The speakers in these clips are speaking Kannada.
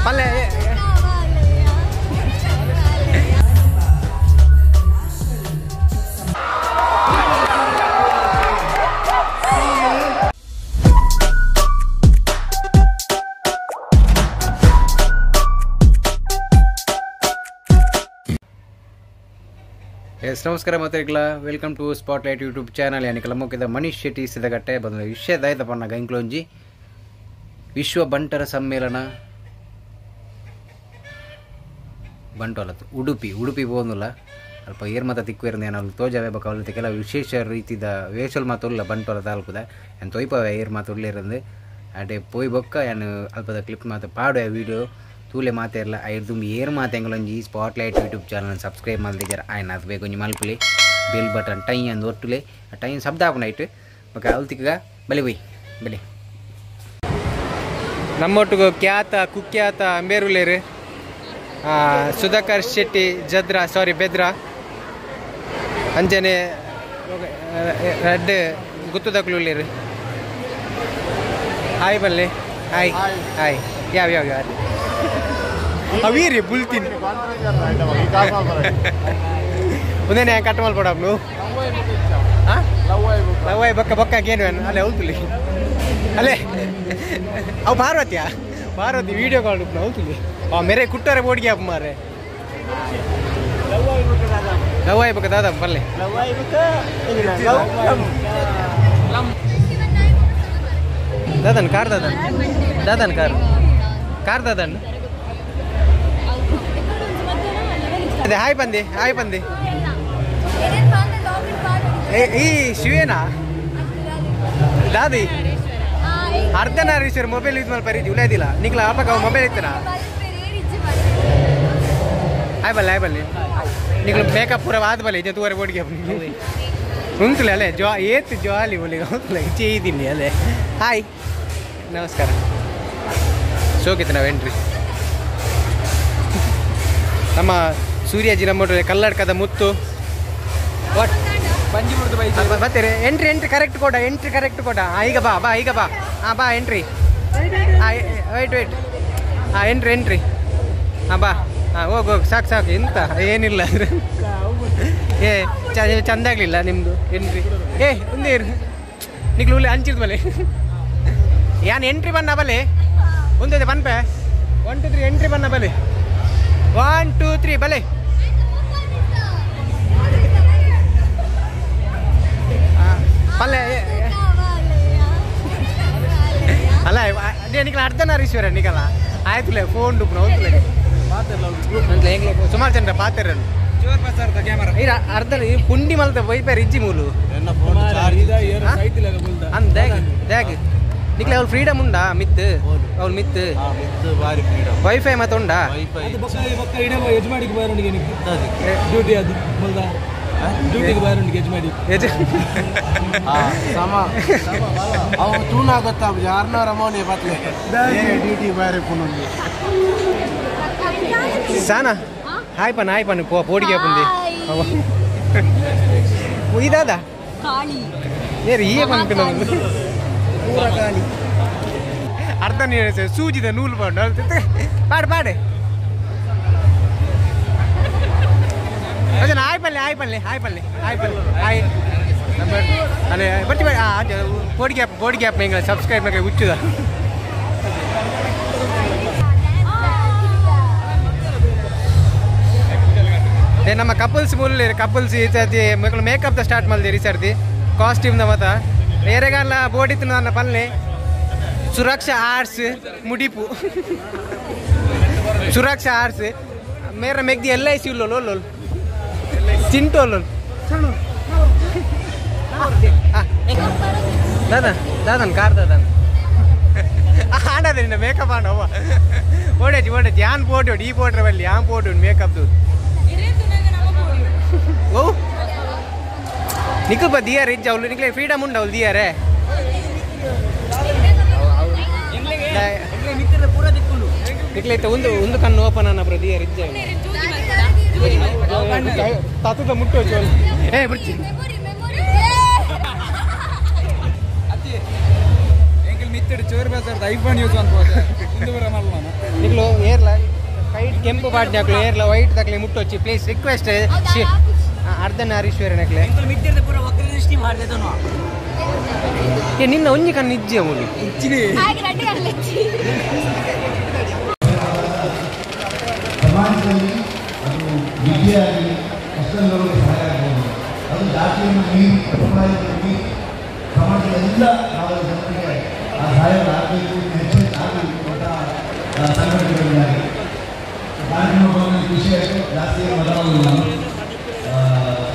ಪಲ್ಲೆ ಎಸ್ ನಮಸ್ಕಾರ ಮಾತಾಡ್ಕಲ್ಲ welcome to Spotlight YouTube channel ಯಾನಿಕಲ್ಲ ಮುಖ್ಯದ ಮನೀಶ್ ಶೆಟ್ಟಿ ಸಿದಗಟ್ಟೆ ಬಂದ ವಿಷಯದಾಯ್ತಪ್ಪ ನಾ ಗಂಕ್ಲೊಂಜಿ ವಿಶ್ವ ಬಂಟರ ಸಮ್ಮೇಳನ ಬಂಟೋಲತ್ತು ಉಡುಪಿ ಹೋಗೋಲ್ಲ ಅಲ್ಪ ಏರ್ ಮಾತ ತಿಕ್ಕಿರ್ದು ಏನಲ್ಲಿ ತೋಜಾವೆ ಬೇಕು ಅವಲತ್ತೆ ಕೆಲವು ವಿಶೇಷ ರೀತಿದ ವೇಷಲ್ ಮಾತುಲ್ಲ ಬಂಟೋಲ ತಾಲೂಕದ ಏನು ತೊಯ್ಪವೆ ಏರ್ ಮಾತು ಉಳ್ಳಿರಂದು ಅಡೆ ಪೋಯ್ ಬೊಕ್ಕ ಏನು ಅಲ್ಪದ ಕ್ಲಿಪ್ ಮಾತು ಪಾಡುವ ವೀಡಿಯೋ ತೂಲೆ ಮಾತಾಡಲ್ಲ ಐದು ಏರ್ ಮಾತೆಂಗಳೊಂಜಿ ಸ್ಪಾಟ್ಲೈಟ್ ಯೂಟ್ಯೂಬ್ ಚಾನಲ್ ಸಬ್ಸ್ಕ್ರೈಬ್ ಮಾಡಿದ್ದಾರೆ ಆಯ್ನ ಅದು ಬೇಕು ಒಂಜಿ ಮಲ್ಪುಲಿ ಬೆಲ್ ಬಟನ್ ಟೈ ಅಂದು ಒಟ್ಟುಲೆ ಆ ಟೈನ್ ಶಬ್ದ ಹಾಪುನೈಟ್ ಬೊಕ್ಕ ಅವಲ್ತಿಗ ಬಲೆ ಬೈ ಬೆಲೆ ನಮ್ಮೊಟ್ಟಿಗೆ ಖ್ಯಾತ ಕುಖ್ಯಾತ ಅಂಬೇರುಲೇರು ಸುಧಾಕರ್ ಶೆಟ್ಟಿ ಬೆದ್ರಾ ಅಂಜನೆ ರೆಡ್ ಗುತ್ತುದಕ್ಲುಳ್ಳೇರು ಹಾಯ್ ಬಲ್ಲೆ ಹಾಯ್ ಹಾಯ್ ಯಾವ ಅವೀರಿ ಬುಲ್ತೀನಿ ಒಂದೇನೆ ಕಟ್ ಮಾಡ್ಕೊಡ ನೀವು ಲವ್ವಾಯ್ ಬೊಕ್ಕ ಏನು ಅಲ್ಲೇ ಹೌತುಲಿ ಅಲ್ಲೇ ಅವು ಪಾರ್ವತಿ ವೀಡಿಯೋ ಕಾಲ್ ಹೌತುಲಿ ಮೇರೆ ಕುಟ್ಟರೆ ಬೋಡಿಗೆ ಅಪ್ಪ ಮಾರೆ ಲವ್ವಾಯ್ ಬೊಕ್ಕ ದಾದ ಬಲ್ಲೆ ದಾದನ್ ಕಾರ್ ದಾದನ್ ಅದೇ ಹಾಯ್ ಬಂದೆ ಈ ಶಿವೇನಾ ದಾದಿ ಅರ್ಧನಾರೀಶ್ವರ ಮೊಬೈಲ್ ಯೂಸ್ ಮಾಡಿ ಪರಿಚಯ ಉಳಿಯೋದಿಲ್ಲ ನಿಕ್ಲ ಅಪ್ಪ ಮೊಬೈಲ್ ಇತ್ತನಾ ಹಾಯ್ ಬಲ್ಲೆ ನಿಕ್ಲು ಮೇಕಪ್ ಪೂರ ಆದ ಬಲ್ಲೆ ತೂವರೆ ಬೋಡಿಗೆ ಉಂಟುಲೆ ಅಲ್ಲೇ ಜಾಲಿ ಬೋಲಿಗೆ ಹೌದಲ್ಲ ಇದ್ದೀನಿ ಅಲ್ಲೇ ಹಾಯ್ ನಮಸ್ಕಾರ ಶೋಕಿತ್ತು ನಾವು ಎಂಟ್ರಿ ನಮ್ಮ ಸೂರ್ಯಾಜಿ ನಮ್ಮ ಕಲ್ಲಡ್ಕದ ಮುತ್ತು ವಾಟ್ ಬರ್ತೀರಿ ಎಂಟ್ರಿ ಕರೆಕ್ಟ್ ಕೊಡ ಈಗ ಬಾ ಹಾಂ ಬಾ ಎಂಟ್ರಿ ವೇಟ್ ಹಾಂ ಎಂಟ್ರಿ ಹಾಂ ಬಾ ಹಾಂ ಹೋಗು ಸಾಕು ಎಂತ ಏನಿಲ್ಲ ಅಂದರೆ ಚಂದಾಗಲಿಲ್ಲ ನಿಮ್ಮದು ಎಂಟ್ರಿ ಒಂದೇ ನಿಗ್ಲು ಉಳ್ಳೆ ಹಂಚಿದ ಬಲೆ ಯಾನ್ ಎಂಟ್ರಿ ಬನ್ನ ಬಲೆ ಒಂದೇ ಬನ್ಪೆ 1 2 3 ಎಂಟ್ರಿ ಬನ್ನ ಬಲೆ 1 2 3 ಬಲೆ ಪಲ್ಲೆ ಅಲ್ಲ ಅದೇ ನಿಖಲ ಅರ್ಧನಾರೀಶ್ವರ ನಿಖಲ ಆಯ್ತುಲೆ ಫೋನ್ ಡುಪ್ನ ಹೋಗ್ತಲೆ ಸುಮಾರು ಜನ ಪಾತಿರನ್ನು ಅರ್ಧ ಪುಂಡಿ ಮಲ್ತ ವೈಪೇರ್ ಇಜ್ಜಿ ಮೂಲು ದ್ಯಾಗ್ ನಿಕ್ಲೆ ಅವ್ಳು ಫ್ರೀಡಮ್ ಉಂಡಾ ಅವ್ಳು ಮಿತ್ ವೈಫೈ ಮತ್ತೆ ಉಂಡಾ ಡ್ಯೂಟಿಗೆ ಬಾರುಂಡಿಗೆ ಯಜಮಾಡಿ ಅವು ತೂನ ಗೊತ್ತಾ ಯಾರನ್ನಾರ ಮೌನಿ ಬತ್ಲೆ ಡ್ಯೂಟಿಗೆ ಬಾರಿ ಪುನೊಂದು ಸಾನಾ ಹಾಯ್ ಪನ್ ಪೋಡಿಗೆ ಬಂದಿ ಇದಾದ ಏರಿ ಈ ಬಂದು ಪೂರ ಕಾಳಿ ಅರ್ಧ ನೀರು ಸೂಜಿದ ನೂಲು ಪಾಡೆ ಅದೇ ಹಾಯ್ ಪಲ್ಲೆ ಹಾಯ್ ಅದೇ ಬರ್ತಿ ಬೋಡಿ ಗ್ಯಾಪ್ ಹಿಂಗೆ ಸಬ್ಸ್ಕ್ರೈಬ್ ಮಾಡಿ ಹುಚ್ಚುದ ನಮ್ಮ ಕಪಲ್ಸ್ ಈ ಸರ್ತಿ ಮಕ್ಕಳು ಮೇಕಪ್ ಸ್ಟಾರ್ಟ್ ಮಾಡಿದೆ ಈ ಸರ್ತಿ ಕಾಸ್ಟ್ಯೂಮ್ದ ಮತ ಬೇರೆಗಾಲ ಬೋಡಿತ್ತು ನನ್ನ ಪಲ್ಲೆ ಸುರಕ್ಷಾ ಆರ್ಟ್ಸ್ ಮುಡಿಪು ಸುರಕ್ಷಾ ಆರ್ಟ್ಸ್ ಮೇರ ಮೆಗ್ದಿ LIC ಲೋಲ್ ಚಿಂಟೋಲ್ ದಾದನ್ ಕಾರ್ ದಾದನ್ ಆಡೋದು ನಿನ್ನ ಮೇಕಪ್ ಆಡವ ಓಡೇಜಿ ಯಾನ್ ಪೋಟು ಈ ಪೋಟ್ರ ಬಲ್ಲಿ ಯಾನ್ ಪೋಟು ಮೇಕಪ್ದು ಓ ನಿಖಲ್ ದಿಯಾರ ಇಜ್ಜ ಅವಳು ನಿಕ್ಲೆ ಫ್ರೀಡಮ್ ಉಂಡು ಅವಳು ದಿಯಾರೆ ನಿಕ್ಲೆ ಒಂದು ಕಣ್ಣು ಓಪನ್ ಅನ್ನ ಬ್ರೋ ದಿಯಾರ ಇಜ್ಜ ತಾತದ ಮುಟ್ಟು ಬಿಡ್ತಿ ಚೋರ್ ಬೇಸಾರ್ದ ಐಫೋನ್ ಯೂಸ್ ಅನ್ಬೋದು ನಿಗ್ಲು ಏರ್ಲ ಕೆಂಪು ಬಾಡ್ನಾಕ್ಲೆ ಏರ್ಲ ವೈಟ್ ತಕ್ಲೆ ಮುಟ್ಟೊಚ್ಚಿ ಪ್ಲೀಸ್ ರಿಕ್ವೆಸ್ಟ್ ಅರ್ಧನಾರೀಶ್ವರನಕ್ಲೆ ನಿನ್ನ ಒಂಜಿ ಕಣ್ಣು ಇಜ್ಜೆ ಮೂಲಿ ಸಮಾಜದಲ್ಲಿ ಅದು ವಿದ್ಯೆಯಾಗಲಿ ಕಷ್ಟದವರಿಗೆ ಸಹಾಯ ಆಗ್ಬೋದು. ಅದು ಜಾತಿಯನ್ನು ಮೀರಿ ಸಮುದಾಯದಲ್ಲಿ ಸಮಾಜದ ಎಲ್ಲ ನಾವು ಜನರಿಗೆ ಆ ಸಹಾಯಗಳು ಆಗಬೇಕು ಹೆಚ್ಚು ಆಗಬೇಕು ಅಂತ ಸಂಘಟನೆಗಳಿಗಾಗಿ ಕಾರ್ಯಕ್ರಮ ವಿಷಯಕ್ಕೆ ಜಾಸ್ತಿ ಬದಲಾವಣೆ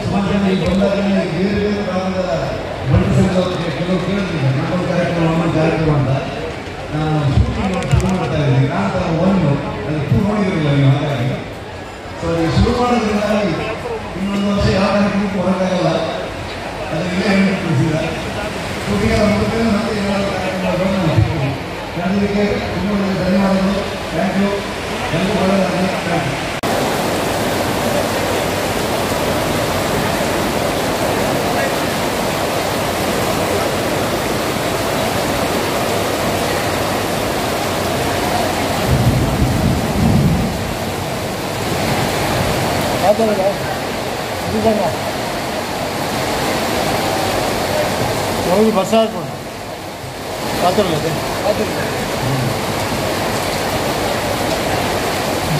ಸಮಾಜದಲ್ಲಿ ಬಂದಾಗಲೇ ಬೇರೆ ಬೇರೆ ಭಾಗದ ಬಣ್ಣ ಸಂಘದವರಿಗೆ ಕೆಲವು ಕೇಳ್ತಿದ್ದೆ ನಮ್ಮ ಕಾರ್ಯಕ್ರಮ ಅಂತ ಶುರು ಮಾಡ್ತಾ ಇದ್ದೀನಿ ಕಾಂತಾರ ಒಂದು ಅದು ಟೂ ನೋಡಿರಲಿಲ್ಲ ನೀವು ಹಾಗಾಗಿ ಸೊ ಅದು ಶುರು ಮಾಡೋದ್ರಿಂದಾಗಿ ಇನ್ನೊಂದು ವರ್ಷ ಯಾವ ಕಾರ್ಯಕ್ರಮಕ್ಕೂ ಹೊರಟಾಗಲ್ಲ ಅದು ಇಲ್ಲೇ ತಿಳಿಸಿದ ಶೂಟಿಂಗ್ ಮತ್ತೆ ಏನಾದರೂ ಕಾರ್ಯಕ್ರಮಗಳನ್ನು ನಾವು ನಡೆದಕ್ಕೆ ಇನ್ನೊಂದು ಧನ್ಯವಾದಗಳು ಥ್ಯಾಂಕ್ ಯು ಎಲ್ಲರೂ ಒಳ್ಳೆಯದಾಗಲಿ ಥ್ಯಾಂಕ್ ಯು.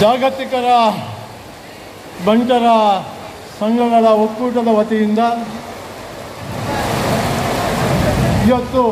ಜಾಗತಿಕರ ಬಂಟರ ಸಂಘಗಳ ಒಕ್ಕೂಟದ ವತಿಯಿಂದ ಇವತ್ತು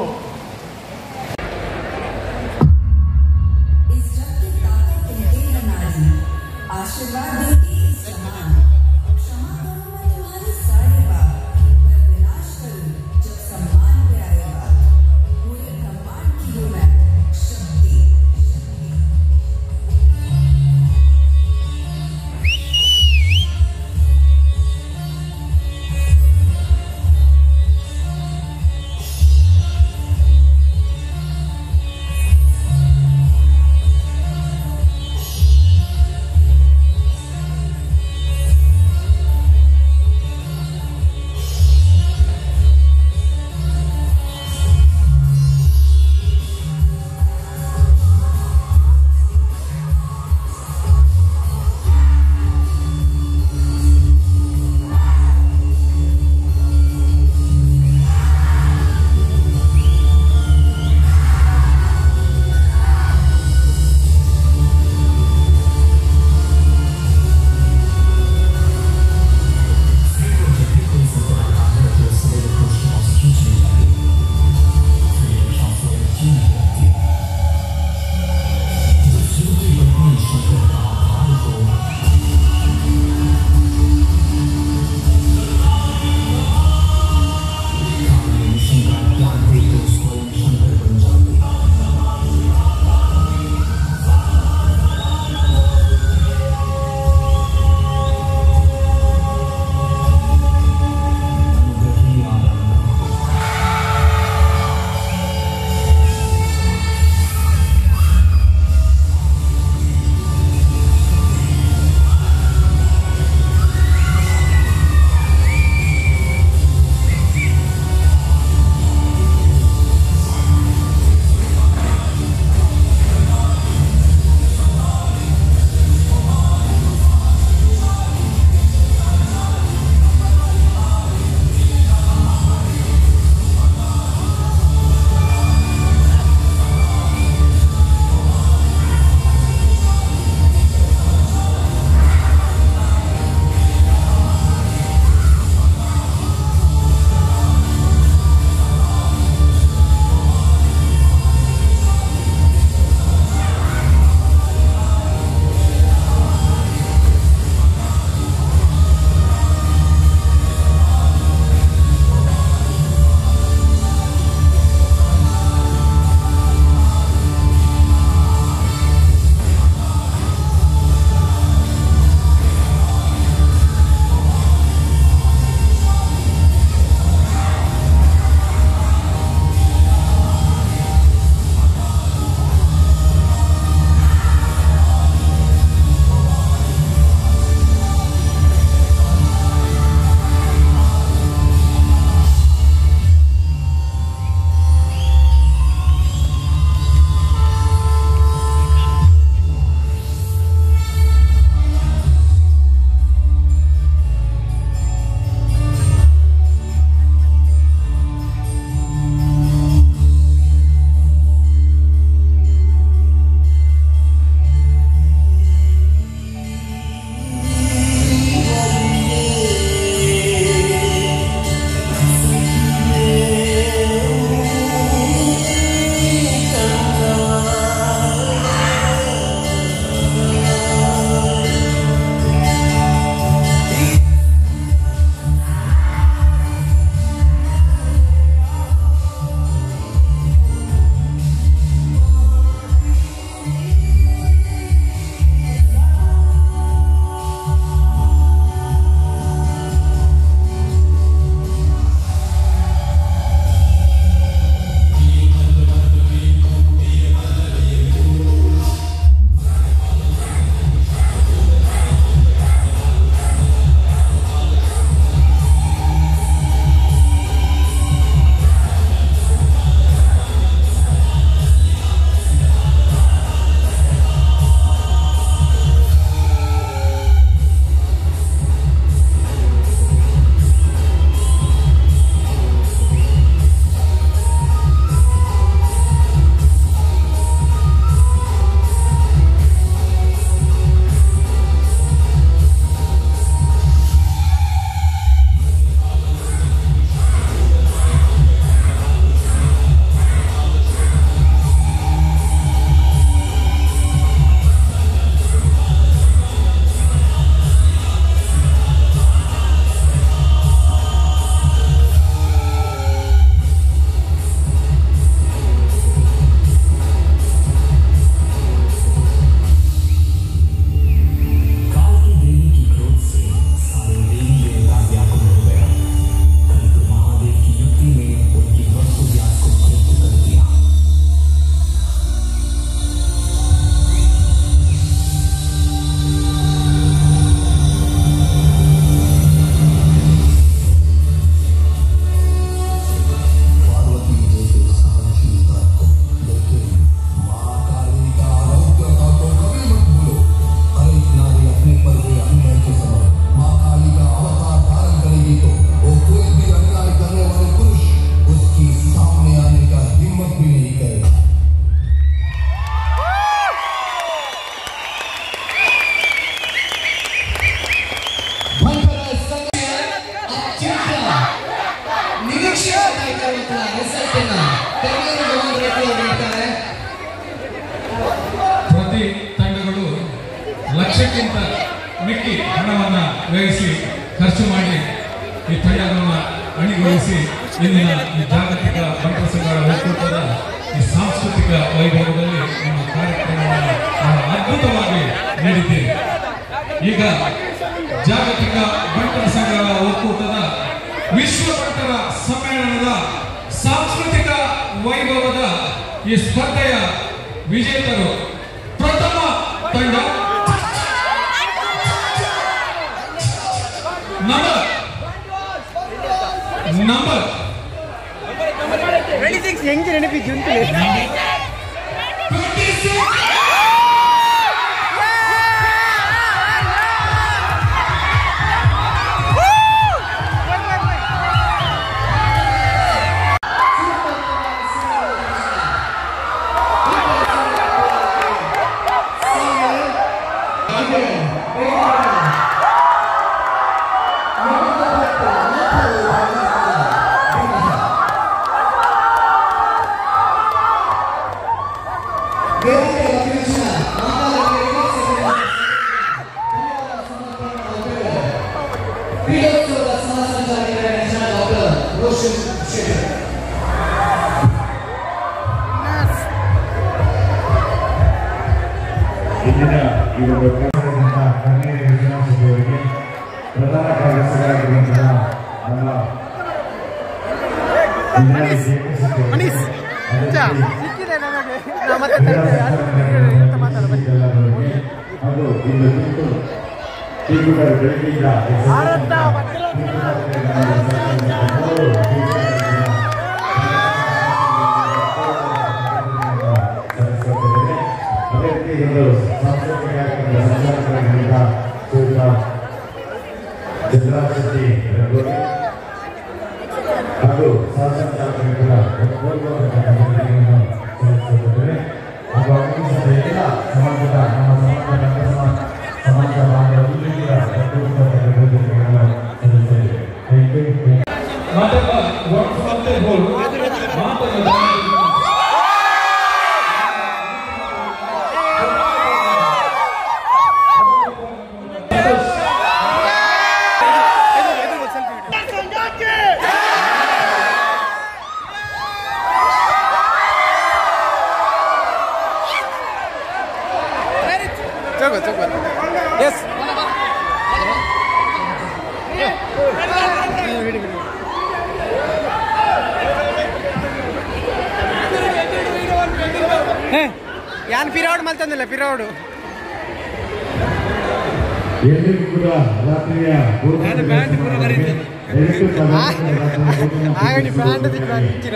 ಲಕ್ಷಕ್ಕಿಂತ ಮಿಕ್ಕಿ ಹಣವನ್ನು ವ್ಯಯಿಸಿ ಖರ್ಚು ಮಾಡಿ ಈ ತಂಡವನ್ನು ಅಣಿಗೊಳಿಸಿ ಇಂದಿನ ಈ ಜಾಗತಿಕ ಬಂಟರ ಸಂಘಗಳ ಒಕ್ಕೂಟದ ಈ ಸಾಂಸ್ಕೃತಿಕ ವೈಭವದಲ್ಲಿ ನಮ್ಮ ಕಾರ್ಯಕ್ರಮವನ್ನು ಬಹಳ ಅದ್ಭುತವಾಗಿ ನೀಡಿದ್ದೇವೆ. ಈಗ ಜಾಗತಿಕ ಬಂಟರ ಸಂಘಗಳ ಒಕ್ಕೂಟದ ವಿಶ್ವ ಬಂಟರ ಸಮ್ಮೇಳನದ ಸಾಂಸ್ಕೃತಿಕ ವೈಭವದ ಈ ಸ್ಪರ್ಧೆಯ ವಿಜೇತರು ಪ್ರಥಮ ತಂಡ ನಂಬರ್ 26 ಹೆಂಗೆ ನೆನಪಿದ್ದು ಅಂತ ಇಂದಿನ ಈ ಒಂದು ಕಾರ್ಯಕ್ರಮದಿಂದ ಕನ್ನಡ ವಿಧಾನಸಭೆಯವರಿಗೆ ಪ್ರಧಾನ ಕಾರ್ಯದರ್ಶಿಯಾಗಿರುವಂತಹ ನಮ್ಮ ಅದು ಇಂದು ತೀರ್ಪುಗಾರ ಬೆಳಗ್ಗೆಯಿಂದ ಅದೇ ರೀತಿ ಒಂದು ಸಾಂಸ್ಕೃತಿಕ ಕಾರ್ಯಕ್ರಮದ ಸಂಚಾಲಕರಾಗಿದ್ದ ಚಂದ್ರಾಶೆಟ್ಟಿ ರಘುವರಿ ಹಾಗೂ ಶಾಸನ ಚಾಲಕರಿಂದ ಸಲ್ಲಿಸುತ್ತಿದ್ದಾರೆ. ಹಾಗೂ ಆಗಮಿಸಿದ ಎಲ್ಲ ಸಮಾಜದ ನಮ್ಮ ಸಮಾಜ ಬಾಂಧವರಿಗೆ Yes. ಯಾನ್ ಪಿರೌಡ್ ಮಲ್ತಂದಿಲ್ಲ ಪಿರೌಡು ಎಲ್ಲರಿಗೂ ಕೂಡ ರಾತ್ರಿಯ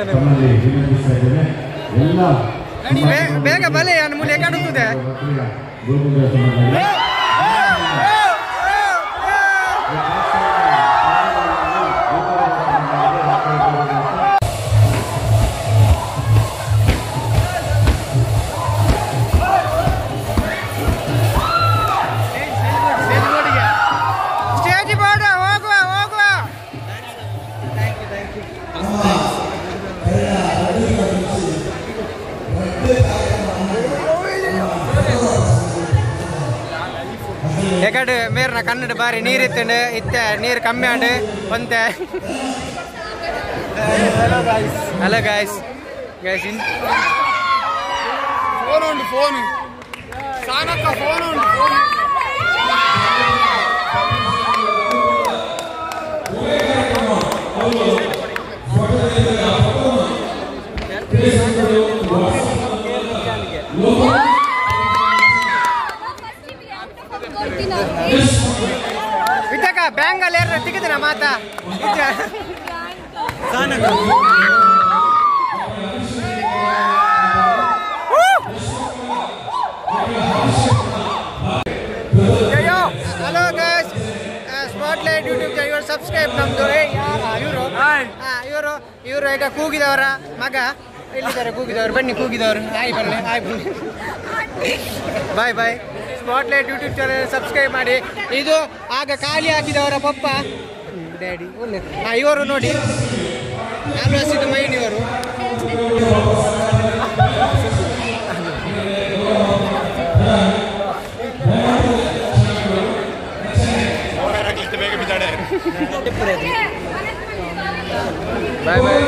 ತಮ್ಮಲ್ಲಿ ವಿನಂತಿಸ್ತಾ ಇದ್ದೇನೆ. ಎಲ್ಲ ಬೇಗ ಬಲೆ ಯಾನ್ ಮೂಲೆ ಕಾಣುತ್ತದೆ ಯಾಕಡೆ ಮೇರ್ನ ಕನ್ನಡ ಬಾರಿ ನೀರಿತ್ತಂಡು ಇತ್ತೆ ನೀರು ಕಮ್ಮಿ ಆಂಡು ಒಂತೆ ಹಲೋ ಗಾಯ್ಸ್ ಫೋನ್ ಉಂಟು ಫೋನ್ ಸಾನಕ್ಕ ಫೋನ್ ಉಂಟು ಇದ್ದಕ್ಕ ಬ್ಯಾಂಗಲ್ಲಿ ಯಾರು ತೆಗೆದಿನ ಮಾತಾ hello guys Spotlight YouTube channel subscribe ನಮ್ದು ಇವರು ಈಗ ಕೂಗಿದವರ ಮಗ ಎಲ್ಲಿದ್ದಾರೆ ಕೂಗಿದವರು ಬನ್ನಿ ಕೂಗಿದವರು ಆಯ್ ಬನ್ನಿ ಬಾಯ್ ಬಾಯ್ ಸ್ಪಾಟ್ಲೈಟ್ ಯೂಟ್ಯೂಬ್ ಚಾನಲ್ ಸಬ್ಸ್ಕ್ರೈಬ್ ಮಾಡಿ. ಇದು ಆಗ ಖಾಲಿ ಹಾಕಿದವರ ಪಪ್ಪ ಡ್ಯಾಡಿ ಇವರು ನೋಡಿ ಆಲ್ವಾಸಿದ ಮೈನ್ ಇವರು ಬಾಯ್ ಬಾಯ್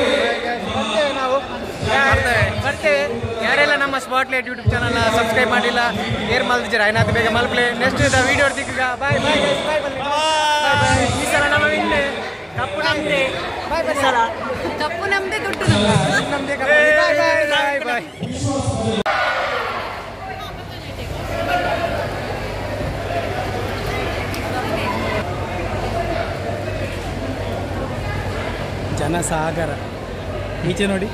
ಬರ್ತೇವೆ ನಾವು ಬರ್ತೇವೆ. ಯಾರೆಲ್ಲ ನಮ್ಮ ಸ್ಪಾಟ್ಲೈಟ್ ಯೂಟ್ಯೂಬ್ ಚಾನಲ್ನ ಸಬ್ಸ್ಕ್ರೈಬ್ ಮಾಡಿಲ್ಲ ಏರ್ ಮಲ್ದಿದ್ದೀರ ಏನಾದ್ರು ಬೇಗ ಮಲ್ಪ್ಲೆ ನೆಕ್ಸ್ಟ್ ವಿಡಿಯೋ ಇರ್ತೀಗ. ಬಾಯ್ ಬಾಯ್ ಬಾಯ್ ಬಾಯ್. ಈ ಸಲ ನಮ್ಮ ವಿನ್ನೆ ಕಪ್ಪು ನಮ್ದೆ. ಬಾಯ್ ಬಾಯ್ ಸಲ ಕಪ್ಪು ನಮ್ದೆ ದುಡ್ಡು ನಮ್ದೆ. ಬಾಯ್ ಬಾಯ್ ಬಾಯ್ ಬಾಯ್. ಜನಸಾಗರ ಈಚೆ ನೋಡಿ.